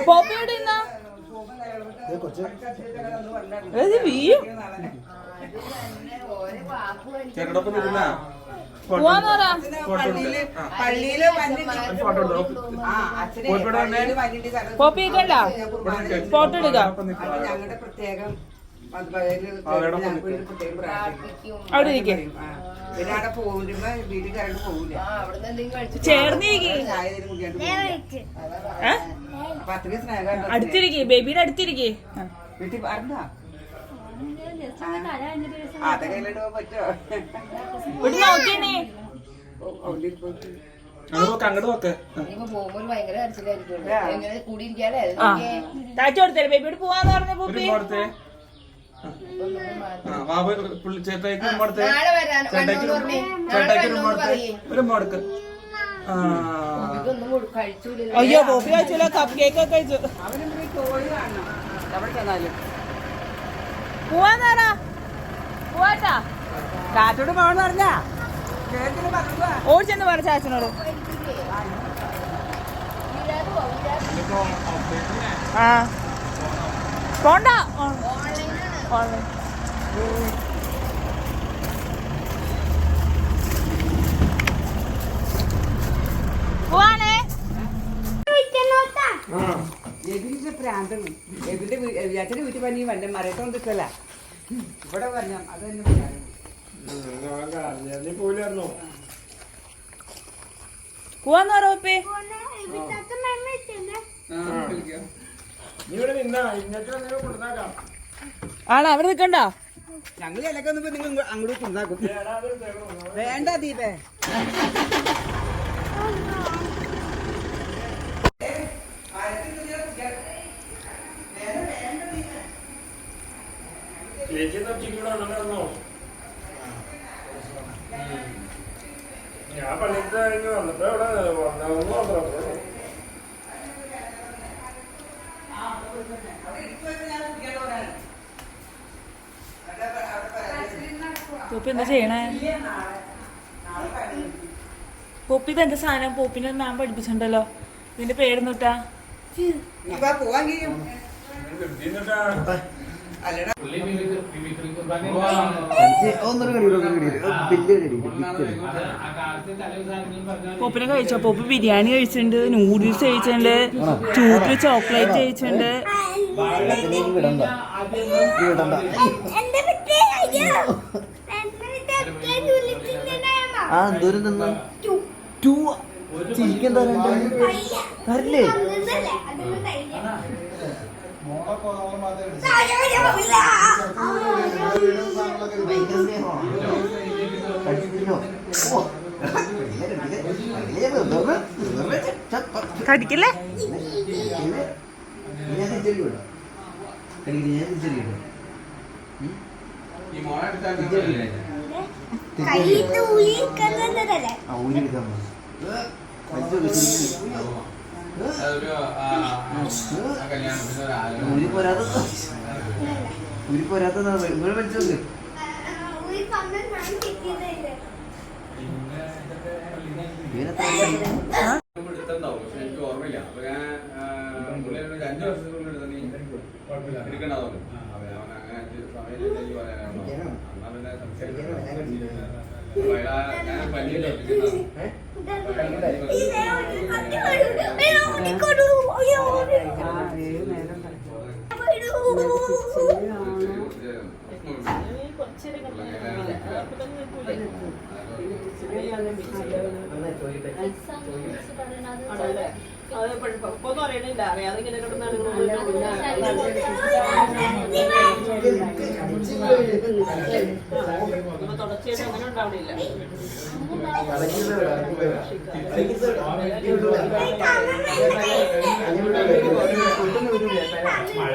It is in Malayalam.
പോപ്പിയുടെ പോപ്പിക്കണ്ട ഫോട്ടോ എടുക്കാം. അവിടെ ഇരിക്കും അടുത്തിരിക്കേ, ബേബിയുടെ അടുത്തിരിക്കേ. ഇവിടെ നോക്കിയേ താഴ്ച കൊടുത്തേ ബേബിയോട് പോവാന്ന് പറഞ്ഞ പൂപ്പി. അയ്യോ പോപ്പി കഴിച്ചില്ല, കപ്പ് കേക്ക് ഒക്കെ കഴിച്ചു. പോവാന്നാ പോവാട്ടാ, ചാച്ചോട് പോവാന്ന് പറഞ്ഞാ ഓടിച്ചെന്ന് പറ ചാച്ചനോട്. ആ പോണ്ട പോവാണേ. പ്രാന്താണ് അച്ഛന്റെ വീട്ടിൽ പറഞ്ഞ വണ്ടി മരട്ടം കിട്ടല്ല ഇവിടെ പറഞ്ഞ അത് തന്നെ പോവാന്ന് പറ. ആണോ അവിടെ നിക്കണ്ട, ഞങ്ങൾ ഇലക്കെ വന്നപ്പോ നിങ്ങൾ അങ്ങോട്ട് കൊണ്ടാക്കും. വേണ്ട ദീപേ, ഞാൻ പള്ളിക്ക് കഴിഞ്ഞ് വന്നപ്പോ ഇവിടെ പോപ്പി എന്താ ചെയ്യണേ? പോപ്പി ഇത് എന്താ സാധനം? പോപ്പിനെ മാം പഠിപ്പിച്ചിട്ടുണ്ടല്ലോ, ഇതിന്റെ പേരെന്നിട്ടാ? പോപ്പിനെ കഴിച്ചോ? പോപ്പി ബിരിയാണി കഴിച്ചിട്ടുണ്ട്, നൂഡിൽസ് കഴിച്ചിട്ടുണ്ട്, ചൂട്ടില് ചോക്ലേറ്റ് കഴിച്ചിട്ടുണ്ട്. ആ എന്തോരം തിന്നു ചിരിക്കൻ തരല്ലേ? കടിക്കല്ലേ? പോരാത്ത മനസ്സിലാക്കി എനിക്ക് ഓർമ്മയില്ല. അപ്പൊ ഞാൻ 5 വർഷത്തിനുള്ളിൽ എടുക്കണ്ടാവുന്നു. അവൻ അങ്ങനെ സമയം പറയാനാണോ എന്നാ പിന്നെ ഞാൻ പനിയല്ലോ ഒന്നും അറിയണില്ല, അറിയാതെ ഇങ്ങനെ തുടർച്ചയായിട്ട് അങ്ങനെ ഉണ്ടാവണില്ല. മഴ